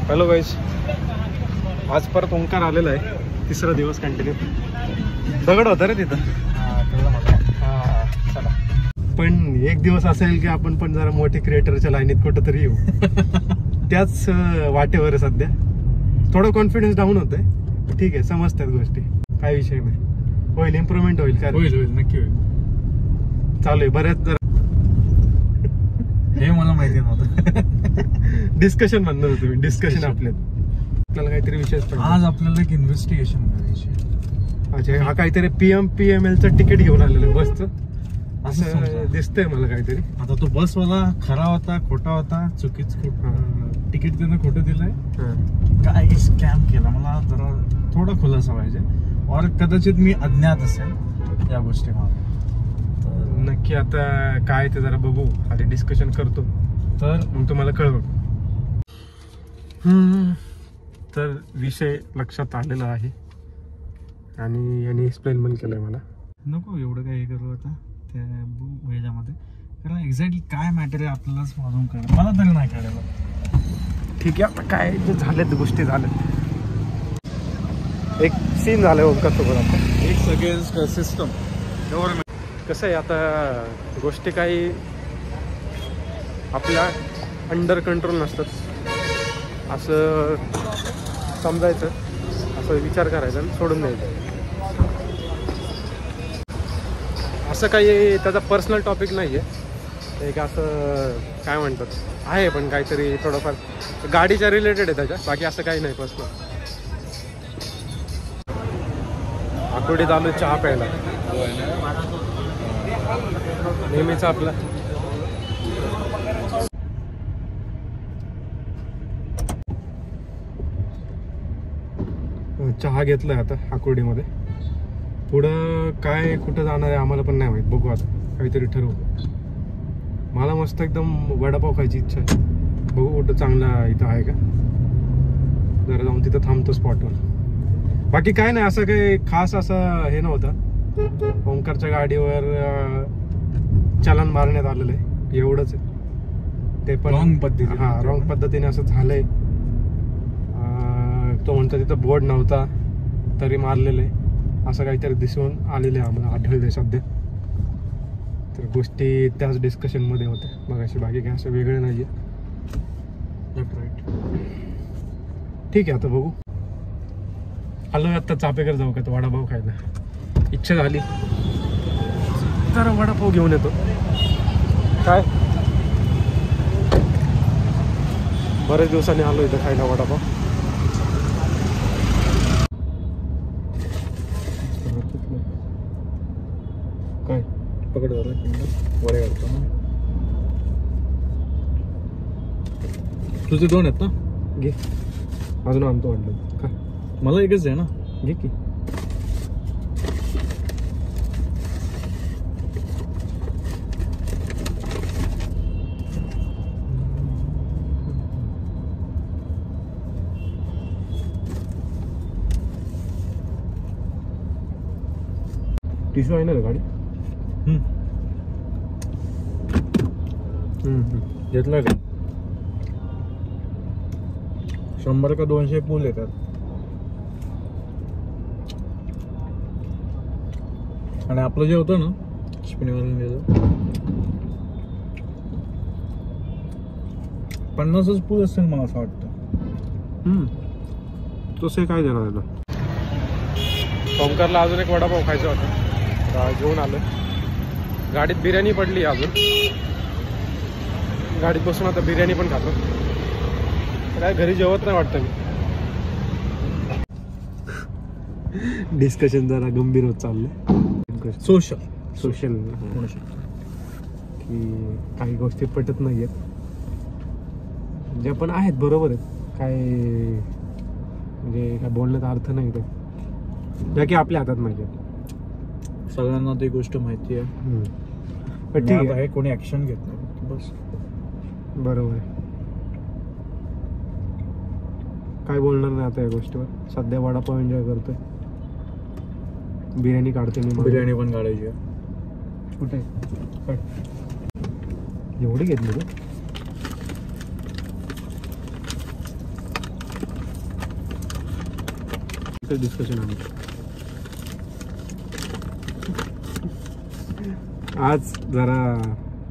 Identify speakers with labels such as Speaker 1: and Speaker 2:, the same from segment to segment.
Speaker 1: Hello गाईस, आज परत ओंकार आलेला आहे. तिसरा दिवस कंटिन्यू. दगड होता रे तिथं. चला, पण एक दिवस असेल की आपण पण जरा मोठे क्रिएटरच्या लाईनीत कुठंतरी येऊ. त्याच वाटेवर आहे सध्या. थोडं कॉन्फिडन्स डाऊन होतंय. ठीक आहे, समजतात गोष्टी, काय विषय नाही. होईल, इम्प्रूव्हमेंट होईल. काय
Speaker 2: होईल होईल नक्की होईल.
Speaker 1: चालू आहे बऱ्याच जरा.
Speaker 2: हे मला माहिती नव्हतं.
Speaker 1: डिस्कशन म्हणणार होतो मी. डिस्कशन आपल्याला काहीतरी विषय.
Speaker 2: आज आपल्याला एक इन्व्हेस्टिगेशन करायची.
Speaker 1: अच्छा, हा काहीतरी PMPML तिकीट घेऊन आलेलं बसचं असं दिसतंय मला काहीतरी.
Speaker 2: आता तो बसवाला खरा होता खोटा होता, चुकीच तिकीट त्यानं खोटं दिलंय, काय स्कॅम केला, मला जरा थोडा खुलासा पाहिजे. और कदाचित मी अज्ञात असेल या गोष्टी मागे.
Speaker 1: नक्की आता काय ते जरा बघू, आधी डिस्कशन करतो, तर मग तुम्हाला कळव. तर विषय लक्षात आलेला आहे आणि यांनी एक्सप्लेन पण केलंय मला.
Speaker 2: नको एवढं काय हे करू आता त्या ह्याच्यामध्ये, कारण एक्झॅक्टली काय मॅटर आहे आपल्यालाच अजून कळलं, मला तरी नाही कळलं.
Speaker 1: ठीक आहे, आता काय जे झालेत गोष्टी झाल्यात. एक सीन झालंय ओंकार सोबत आता.
Speaker 2: It's against system government.
Speaker 1: कसं आहे आता, गोष्टी काही आपल्या अंडर कंट्रोल नसतात असं समजायचं, असं विचार करायचा आणि सोडून द्यायचं. असं काही त्याचा पर्सनल टॉपिक नाही आहे, एक असं काय म्हणतात आहे, पण काहीतरी थोडंफार गाडीच्या रिलेटेड आहे त्याच्या, बाकी असं काही नाही पर्सनल. आठवडीत आलो चहा प्यायला, नेहमीच आपला. चहा घेतलाय आता आकुर्डीमध्ये. पुढं काय कुठं जाणार आहे आम्हाला पण नाही माहीत. बघू आता, काहीतरी ठरवू. मला मस्त एकदम वडापाव खायची इच्छा आहे. बघू कुठं चांगला इथं आहे का, जरा जाऊन तिथं थांबतो स्पॉटवर. बाकी काय नाही, असं काही खास असं हे नव्हतं. ओंकारच्या गाडीवर चलन मारण्यात आलेलं आहे, एवढंच आहे. ते पण
Speaker 2: रॉंग पद्धतीने.
Speaker 1: हां, रॉंग पद्धतीने असं झालंय. तो म्हणतो तिथं बोर्ड नव्हता तरी मारलेलं आहे, असं काहीतरी दिसून आलेलं आहे आम्हाला, आढळलंय सध्या. तर गोष्टी त्याच डिस्कशनमध्ये होत्या मग अशी, बाकी काय असं वेगळं नाही आहे. ठीक आहे, आता बघू. आलो आत्ता चापेकर जाऊ का, तो वडापाव खायला इच्छा झाली तर वडापाव घेऊन येतो. काय बरेच दिवसांनी आलो इथं खायला वडापाव. काय
Speaker 2: पकड वडे काढतो ना. तुझे दोन आहेत ना,
Speaker 1: घे. अजून आणतो म्हटलं. काय
Speaker 2: मला एकच आहे ना,
Speaker 1: घे की. टिश्यू आहे ना गाडी.
Speaker 2: घेतलं का? 100 का 200 पूल येतात. आणि आपलं जे होतं ना स्पिनिंग, 50च पूल असेल मला असं वाटतं.
Speaker 1: तसं काय देणार आता. ओंकारला अजून एक वडापाव खायचा होता, घेऊन आलो. गाडीत बिर्याणी पडली, अजून गाडीत बसून आता बिर्याणी पण खातो. काय घरी जेवत नाही वाटतं मी. डिस्कशन जरा गंभीर होत चाललंय. सोशल की काही गोष्टी पटत नाही आहेत, ज्या पण आहेत बरोबर आहेत. काय म्हणजे काय बोलण्याचा अर्थ नाही ते, ज्या की आपल्या हातात नाही आहेत.
Speaker 2: सगळ्यांना ती गोष्ट माहिती आहे,
Speaker 1: पण ठीक आहे,
Speaker 2: कोणी ऍक्शन घेत नाही बस.
Speaker 1: बरोबर आहे. काय बोलणार नाही आता या गोष्टीवर. सध्या वडापाव एन्जॉय करतोय, बिर्याणी काढते मी.
Speaker 2: बिर्याणी पण काढायची आहे.
Speaker 1: कुठे एवढी घेतली तू? ते डिस्कशन आहे. आज जरा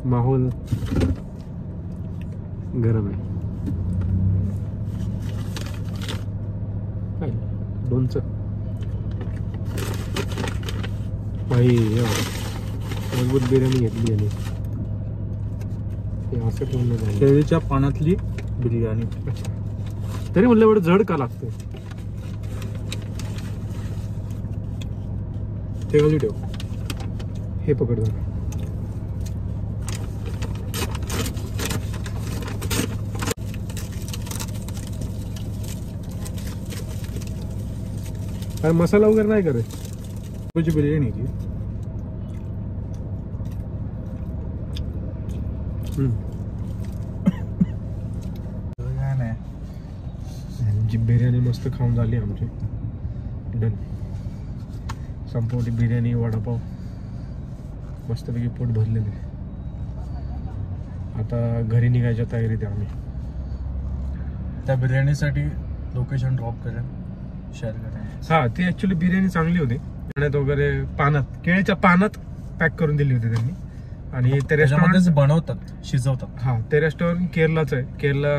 Speaker 1: माहोल गरम आहे. काय लोणचं भाई, मजबूत बिर्याणी घेतली आणि हे असं ठेवून नाही झालं.
Speaker 2: केळीच्या पानातली बिर्याणी.
Speaker 1: अच्छा, तरी म्हणलं एवढं जड का लागतं? ते खाली ठेव, हे पकड जरा. काय मसाला वगैरे नाही करे?
Speaker 2: तुझी बिर्याणी ती. काय नाही,
Speaker 1: जी बिर्याणी मस्त खाऊन झाली आमची. डन. संपवली बिर्याणी, वडापाव, मस्तपैकी पोट भरलेलं आहे. आता घरी निघायच्या तयारीत आहे आम्ही.
Speaker 2: त्या बिर्याणीसाठी लोकेशन ड्रॉप करेन, शेअर करेन.
Speaker 1: हा, ती ऍक्च्युली बिर्याणी चांगली होती. पाण्यात वगैरे, पानात, केळीच्या पानात पॅक करून दिली होती त्यांनी. आणि ते रेस्टॉरंट
Speaker 2: त्याच्यामध्येच बनवतात, शिजवतात.
Speaker 1: हा, ते रेस्टॉरंट केरलाचं आहे. केरला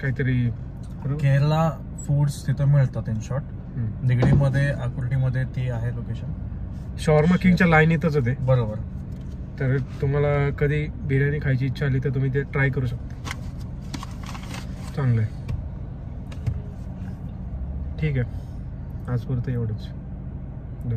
Speaker 1: काहीतरी
Speaker 2: केरला फूड्स तिथं मिळतात. इन शॉर्ट, निगडीमध्ये, आकुर्डीमध्ये ती आहे लोकेशन.
Speaker 1: शॉर्मा किंगच्या लाईनीतच होते.
Speaker 2: बरोबर.
Speaker 1: तर तुम्हाला कधी बिर्याणी खायची इच्छा आली तर तुम्ही ते ट्राय करू शकता. चांगलं आहे. ठीक आहे, आजपर्यंत एवढंच. डन.